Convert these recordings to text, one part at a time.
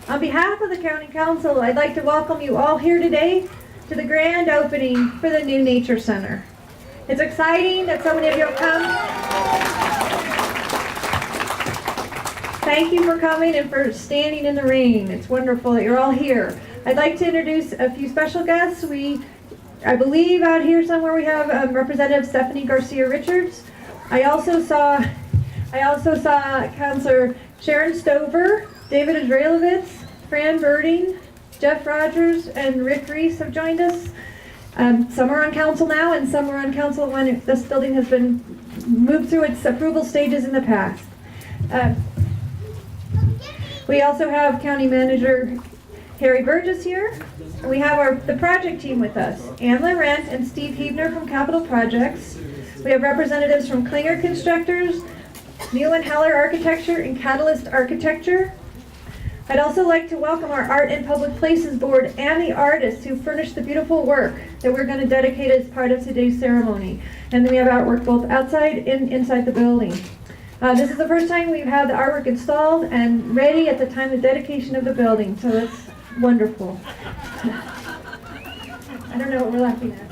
On behalf of the County Council, I'd like to welcome you all here today to the grand opening for the new Nature Center. It's exciting that so many of you have come. Thank you for coming and for standing in the rain. It's wonderful that you're all here. I'd like to introduce a few special guests. I believe out here somewhere we have Representative Stephanie Garcia Richards. I also saw Councilor Sharon Stover, David Israelovitz, Fran Birding, Jeff Rogers, and Rick Reese have joined us. Some are on council now, and some were on council when this building has been moved through its approval stages in the past. We also have County Manager Harry Burgess here. We have the project team with us, Ann Laurent and Steve Hebner from Capital Projects. We have representatives from Klinger Constructors, Neal and Heller Architecture, and Catalyst Architecture. I'd also like to welcome our Art and Public Places Board and the artists who furnished the beautiful work that we're going to dedicate as part of today's ceremony. And then we have artwork both outside and inside the building. This is the first time we've had the artwork installed and ready at the time of dedication of the building, so that's wonderful. I don't know what we're laughing at.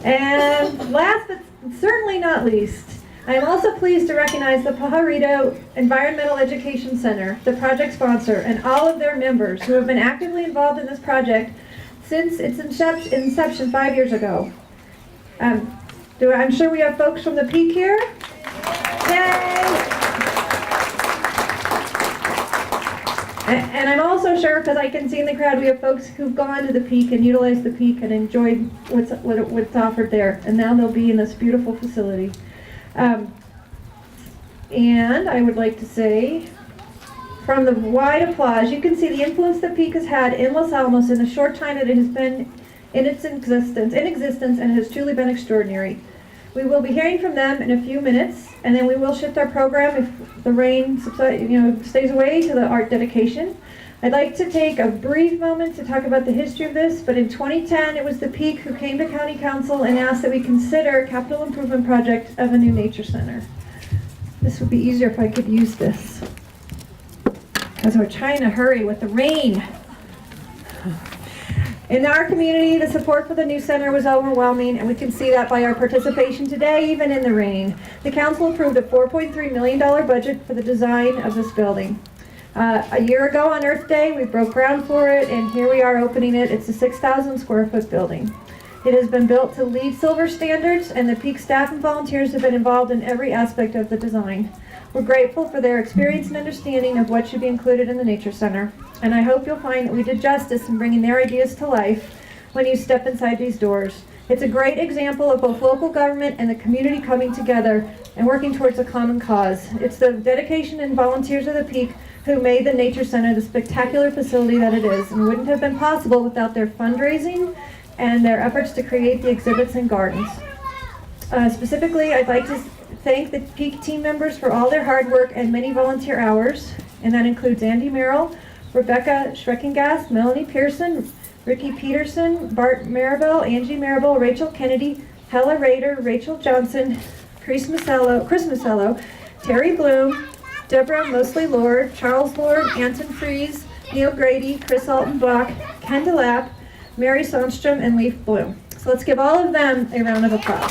And last but certainly not least, I am also pleased to recognize the Pajarito Environmental Education Center, the project sponsor, and all of their members who have been actively involved in this project since its inception 5 years ago. I'm sure we have folks from the Peak here. Yay! And I'm also sure, because I can see in the crowd, we have folks who've gone to the Peak and utilized the Peak and enjoyed what's offered there. And now they'll be in this beautiful facility. And I would like to say, from the wide applause, you can see the influence the Peak has had in Los Alamos in the short time that it has been in existence, and it has truly been extraordinary. We will be hearing from them in a few minutes, and then we will shift our program if the rain stays away to the art dedication. I'd like to take a brief moment to talk about the history of this, but in 2010 it was the Peak who came to County Council and asked that we consider a capital improvement project of a new nature center. This would be easier if I could use this, because we're trying to hurry with the rain. In our community, the support for the new center was overwhelming, and we can see that by our participation today, even in the rain. The council approved a $4.3 million budget for the design of this building. A year ago on Earth Day, we broke ground for it, and here we are opening it. It's a 6,000 square foot building. It has been built to LEED Silver standards, and the Peak staff and volunteers have been involved in every aspect of the design. We're grateful for their experience and understanding of what should be included in the Nature Center, and I hope you'll find that we did justice in bringing their ideas to life when you step inside these doors. It's a great example of both local government and the community coming together and working towards a common cause. It's the dedication and volunteers of the Peak who made the Nature Center the spectacular facility that it is, and wouldn't have been possible without their fundraising and their efforts to create the exhibits and gardens. Specifically, I'd like to thank the Peak team members for all their hard work and many volunteer hours, and that includes Andy Merrill, Rebecca Schreckengast, Melanie Pearson, Ricky Peterson, Bart Maribel, Angie Maribel, Rachel Kennedy, Hella Rader, Rachel Johnson, Chris Masello, Terry Bloom, Deborah Mosley Lord, Charles Lord, Anton Fries, Neil Grady, Chris Altenbach, Ken DeLapp, Mary Sonstrom, and Leaf Bloom. So let's give all of them a round of applause.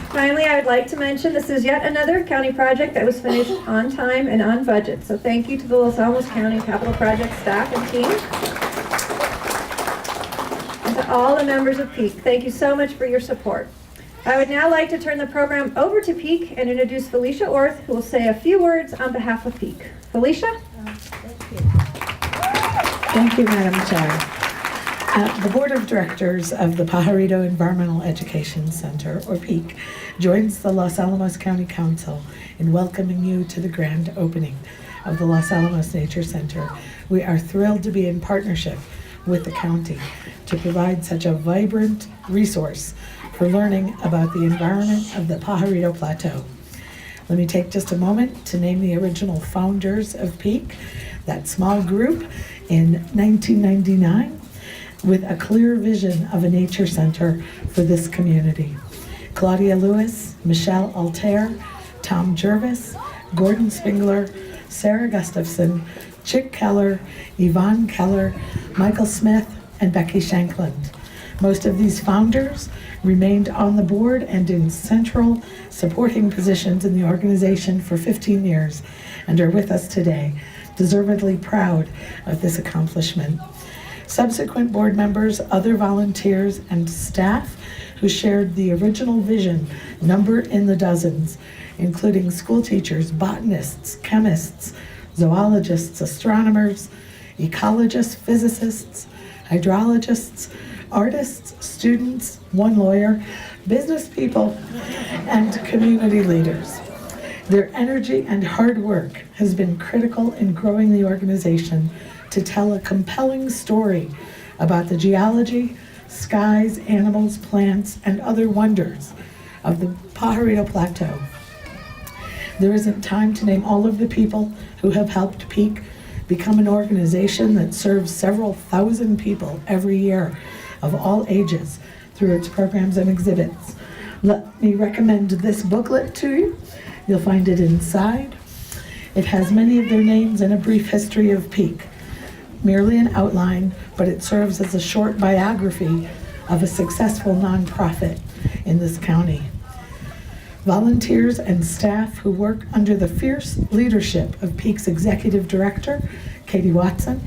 Finally, I would like to mention this is yet another county project that was finished on time and on budget. So thank you to the Los Alamos County Capital Project staff and team. And to all the members of Peak, thank you so much for your support. I would now like to turn the program over to Peak and introduce Felicia Orth, who will say a few words on behalf of Peak. Felicia? Thank you, Madam Chair. The Board of Directors of the Pajarito Environmental Education Center, or PEAC, joins the Los Alamos County Council in welcoming you to the grand opening of the Los Alamos Nature Center. We are thrilled to be in partnership with the county to provide such a vibrant resource for learning about the environment of the Pajarito Plateau. Let me take just a moment to name the original founders of PEAC, that small group in 1999, with a clear vision of a nature center for this community. Claudia Lewis, Michelle Altair, Tom Jervis, Gordon Spingler, Sarah Gustafson, Chick Keller, Yvonne Keller, Michael Smith, and Becky Shankland. Most of these founders remained on the board and in central supporting positions in the organization for 15 years and are with us today, deservedly proud of this accomplishment. Subsequent board members, other volunteers, and staff who shared the original vision number in the dozens, including school teachers, botanists, chemists, zoologists, astronomers, ecologists, physicists, hydrologists, artists, students, one lawyer, business people, and community leaders. Their energy and hard work has been critical in growing the organization to tell a compelling story about the geology, skies, animals, plants, and other wonders of the Pajarito Plateau. There isn't time to name all of the people who have helped Peak become an organization that serves several thousand people every year of all ages through its programs and exhibits. Let me recommend this booklet to you. You'll find it inside. It has many of their names and a brief history of Peak. Merely an outline, but it serves as a short biography of a successful nonprofit in this county. Volunteers and staff who work under the fierce leadership of Peak's executive director, Katie Watson,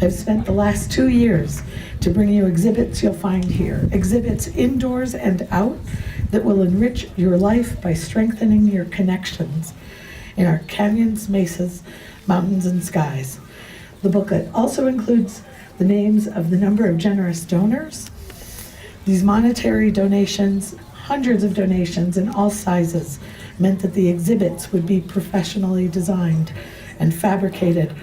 have spent the last 2 years to bring you exhibits you'll find here, exhibits indoors and out that will enrich your life by strengthening your connections in our canyons, mesas, mountains, and skies. The booklet also includes the names of the number of generous donors. These monetary donations, hundreds of donations in all sizes, meant that the exhibits would be professionally designed and fabricated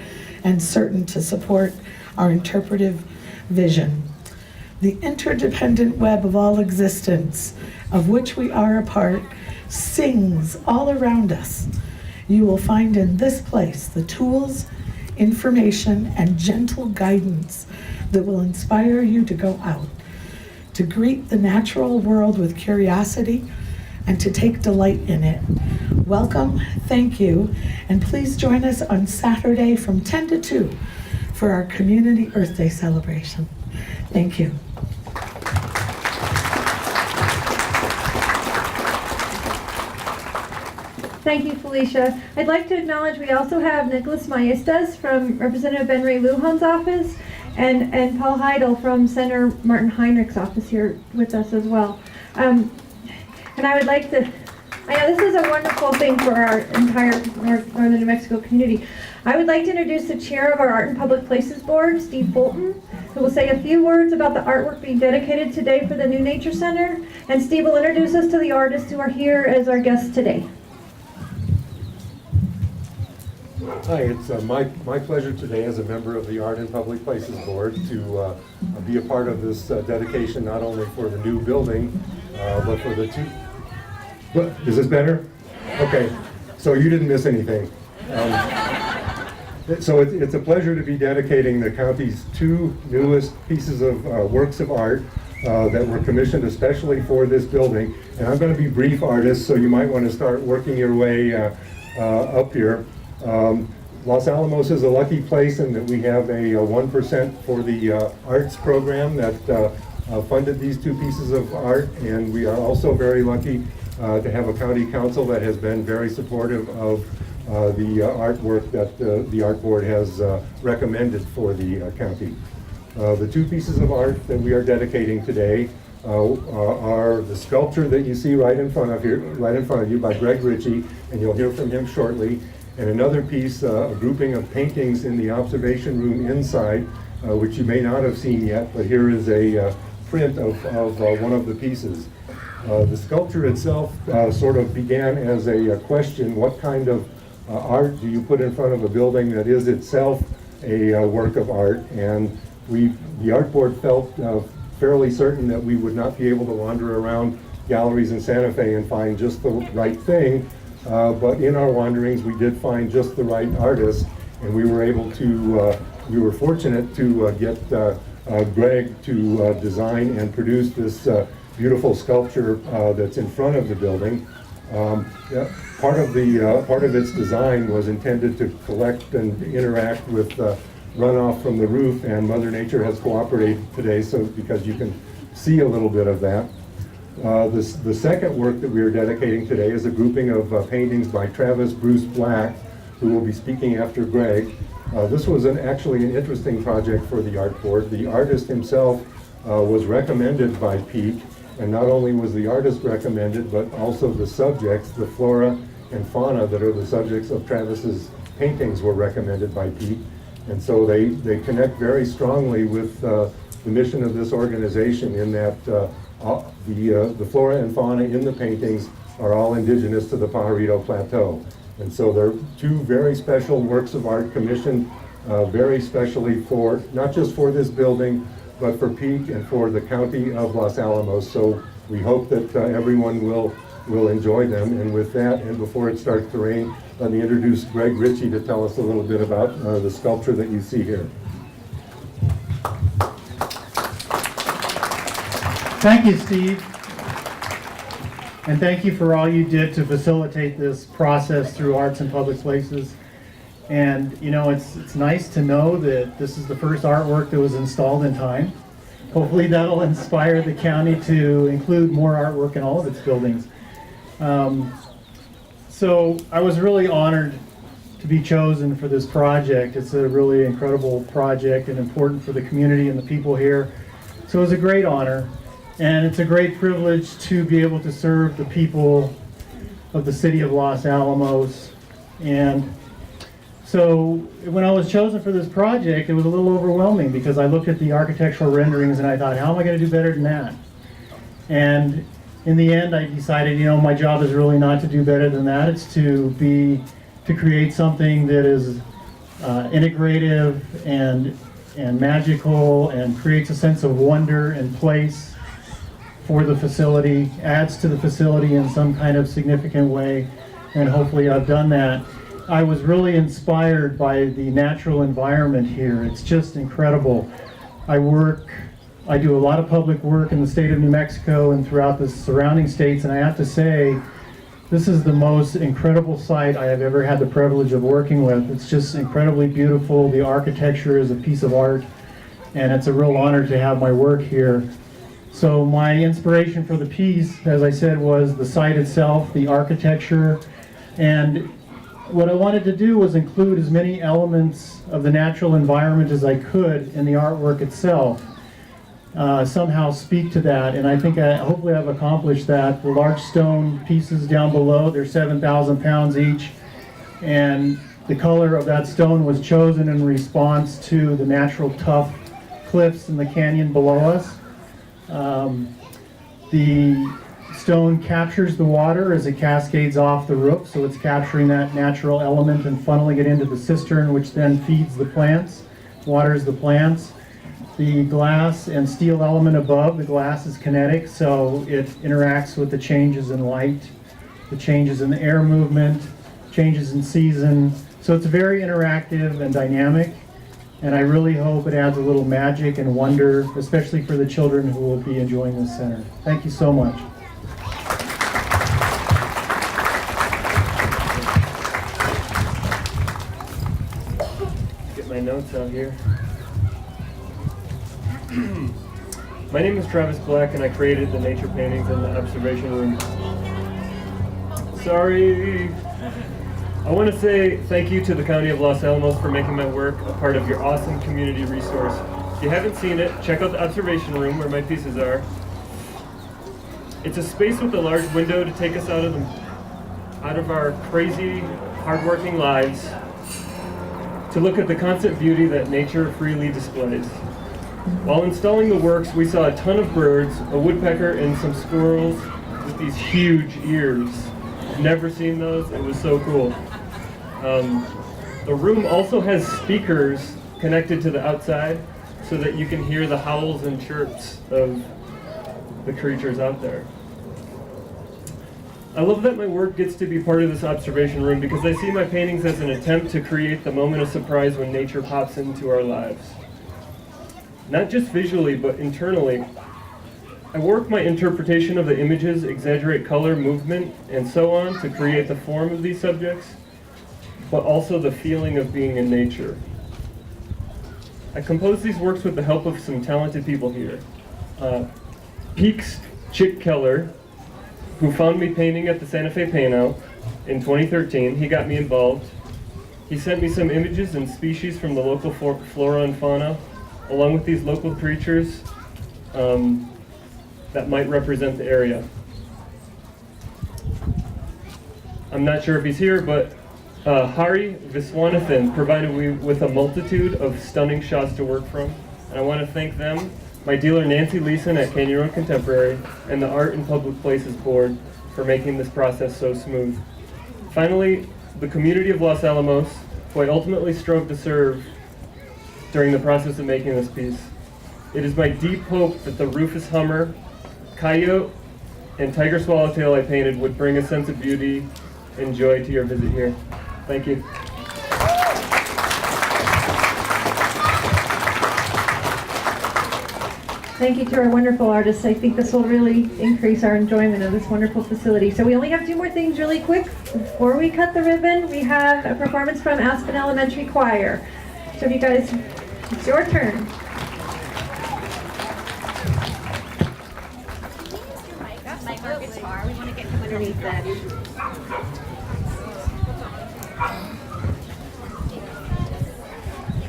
and certain to support our interpretive vision. The interdependent web of all existence, of which we are a part, sings all around us. You will find in this place the tools, information, and gentle guidance that will inspire you to go out, to greet the natural world with curiosity, and to take delight in it. Welcome, thank you, and please join us on Saturday from 10 to 2 for our Community Earth Day celebration. Thank you. Thank you, Felicia. I'd like to acknowledge we also have Nicholas Maestas from Representative Ben Ray Lujan's office and Paul Heidel from Senator Martin Heinrich's office here with us as well. And I would like to, I know this is a wonderful thing for our entire Northern New Mexico community. I would like to introduce the chair of our Art and Public Places Board, Steve Bolton, who will say a few words about the artwork being dedicated today for the New Nature Center. And Steve will introduce us to the artists who are here as our guests today. Hi, it's my pleasure today as a member of the Art and Public Places Board to be a part of this dedication, not only for the new building, but for the two... Is this better? Okay, so you didn't miss anything. So it's a pleasure to be dedicating the county's two newest pieces of works of art that were commissioned especially for this building. And I'm going to be brief, artists, so you might want to start working your way up here. Los Alamos is a lucky place in that we have a 1% for the arts program that funded these two pieces of art, and we are also very lucky to have a county council that has been very supportive of the artwork that the art board has recommended for the county. The two pieces of art that we are dedicating today are the sculpture that you see right in front of you by Greg Ritchie, and you'll hear from him shortly. And another piece, a grouping of paintings in the observation room inside, which you may not have seen yet, but here is a print of one of the pieces. The sculpture itself sort of began as a question: what kind of art do you put in front of a building that is itself a work of art? And the art board felt fairly certain that we would not be able to wander around galleries in Santa Fe and find just the right thing. But in our wanderings, we did find just the right artist, and we were able to, we were fortunate to get Greg to design and produce this beautiful sculpture that's in front of the building. Yeah, part of its design was intended to collect and interact with runoff from the roof, and Mother Nature has cooperated today, so because you can see a little bit of that. The second work that we are dedicating today is a grouping of paintings by Travis Bruce Black, who will be speaking after Greg. This was actually an interesting project for the art board. The artist himself was recommended by Peak, and not only was the artist recommended, but also the subjects, the flora and fauna that are the subjects of Travis's paintings were recommended by Peak. And so they connect very strongly with the mission of this organization in that the flora and fauna in the paintings are all indigenous to the Pajarito Plateau. And so they're two very special works of art commissioned very specially for, not just for this building, but for Peak and for the county of Los Alamos. So we hope that everyone will enjoy them. And with that, and before it starts to rain, let me introduce Greg Ritchie to tell us a little bit about the sculpture that you see here. Thank you, Steve. And thank you for all you did to facilitate this process through Arts in Public Places. And you know, it's nice to know that this is the first artwork that was installed in time. Hopefully that'll inspire the county to include more artwork in all of its buildings. So I was really honored to be chosen for this project. It's a really incredible project and important for the community and the people here. So it was a great honor. And it's a great privilege to be able to serve the people of the city of Los Alamos. And so when I was chosen for this project, it was a little overwhelming because I looked at the architectural renderings and I thought, how am I going to do better than that? And in the end, I decided, you know, my job is really not to do better than that. It's to create something that is integrative and magical and creates a sense of wonder and place for the facility, adds to the facility in some kind of significant way, and hopefully I've done that. I was really inspired by the natural environment here. It's just incredible. I do a lot of public work in the state of New Mexico and throughout the surrounding states, and I have to say, this is the most incredible site I have ever had the privilege of working with. It's just incredibly beautiful. The architecture is a piece of art, and it's a real honor to have my work here. So my inspiration for the piece, as I said, was the site itself, the architecture, and what I wanted to do was include as many elements of the natural environment as I could in the artwork itself. Somehow speak to that, and I think hopefully I've accomplished that. The large stone pieces down below, they're 7,000 pounds each, and the color of that stone was chosen in response to the natural tough cliffs in the canyon below us. The stone captures the water as it cascades off the roof, so it's capturing that natural element and funneling it into the cistern, which then feeds the plants, waters the plants. The glass and steel element above, the glass is kinetic, so it interacts with the changes in light, the changes in the air movement, changes in season. So it's very interactive and dynamic. And I really hope it adds a little magic and wonder, especially for the children who will be enjoying this center. Thank you so much. Get my notes out here. My name is Travis Black, and I created the nature paintings in the observation room. Sorry. I want to say thank you to the County of Los Alamos for making my work a part of your awesome community resource. If you haven't seen it, check out the observation room where my pieces are. It's a space with a large window to take us out of our crazy, hardworking lives, to look at the constant beauty that nature freely displays. While installing the works, we saw a ton of birds, a woodpecker, and some squirrels with these huge ears. Never seen those. It was so cool. The room also has speakers connected to the outside so that you can hear the howls and chirps of the creatures out there. I love that my work gets to be part of this observation room because I see my paintings as an attempt to create the moment of surprise when nature pops into our lives. Not just visually, but internally. I work my interpretation of the images, exaggerate color, movement, and so on to create the form of these subjects, but also the feeling of being in nature. I composed these works with the help of some talented people here. Peek's Chick Keller, who found me painting at the Santa Fe Paint Out in 2013. He got me involved. He sent me some images and species from the local flora and fauna, along with these local creatures that might represent the area. I'm not sure if he's here, but Hari Viswanathan provided me with a multitude of stunning shots to work from, and I want to thank them, my dealer Nancy Leeson at Canyon Road Contemporary, and the Art and Public Places Board for making this process so smooth. Finally, the community of Los Alamos, who I ultimately strove to serve during the process of making this piece. It is my deep hope that the Rufus Hummer, Coyote, and Tiger Swallowtail I painted would bring a sense of beauty and joy to your visit here. Thank you. Thank you to our wonderful artists. I think this will really increase our enjoyment of this wonderful facility. So we only have two more things really quick. Before we cut the ribbon, we have a performance from Aspen Elementary Choir. So if you guys, it's your turn. Our guitar. We want to get him underneath that.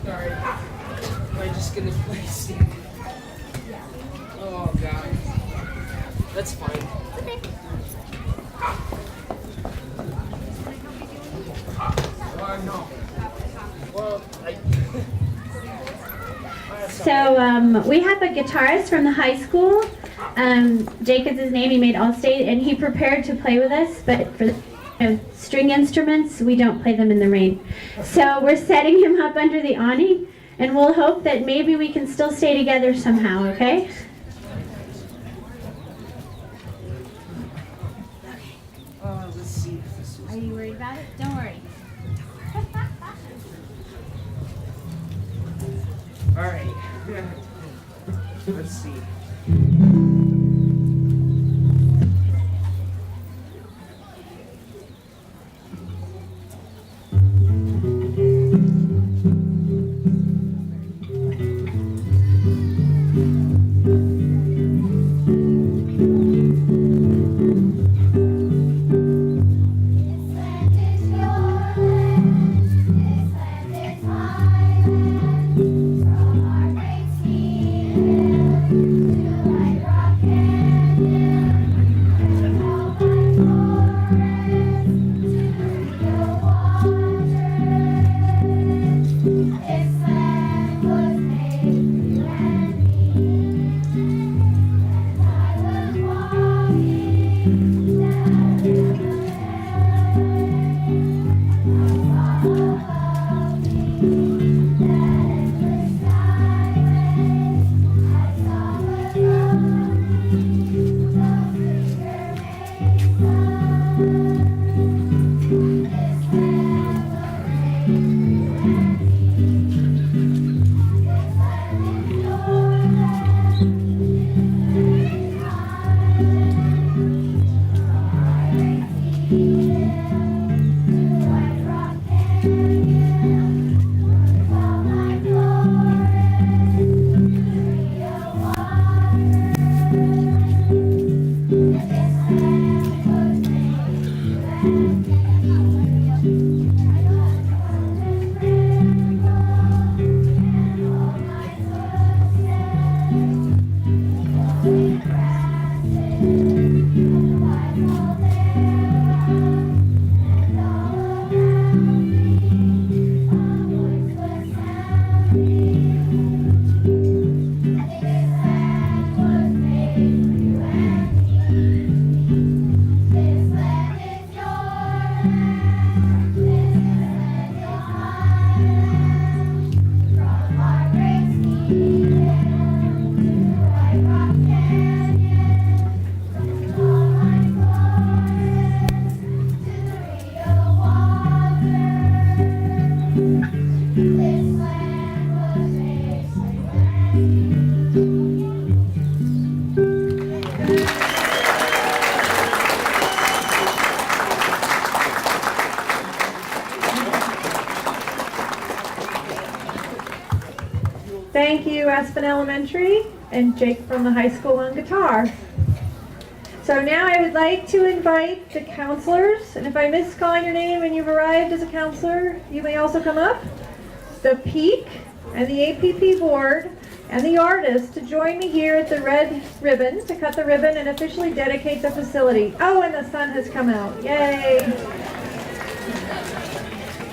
Sorry. Am I just gonna play stick? Oh god. That's fine. No. Well, So we have a guitarist from the high school. Jake is his name. He made All-State, and he prepared to play with us. But for string instruments, we don't play them in the rain. So we're setting him up under the awning, and we'll hope that maybe we can still stay together somehow. Okay? let's see if this is. Are you worried about it? Don't worry. All right. Let's see. From our great sea, to Aspen Elementary, and Jake from the high school on guitar. So now I would like to invite the counselors, and if I miss calling your name and you've arrived as a counselor, you may also come up, the Peak and the APP board and the artists to join me here at the red ribbon to cut the ribbon and officially dedicate the facility. Oh, and the sun has come out. Yay!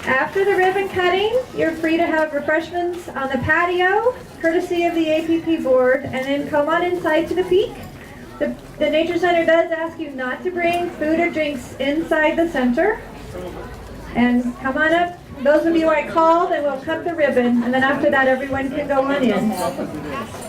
After the ribbon cutting, you're free to have refreshments on the patio, courtesy of the APP board, and then come on inside to the Peak. The Nature Center does ask you not to bring food or drinks inside the center. And come on up. Those of you I called, and we'll cut the ribbon, and then after that everyone can go on in.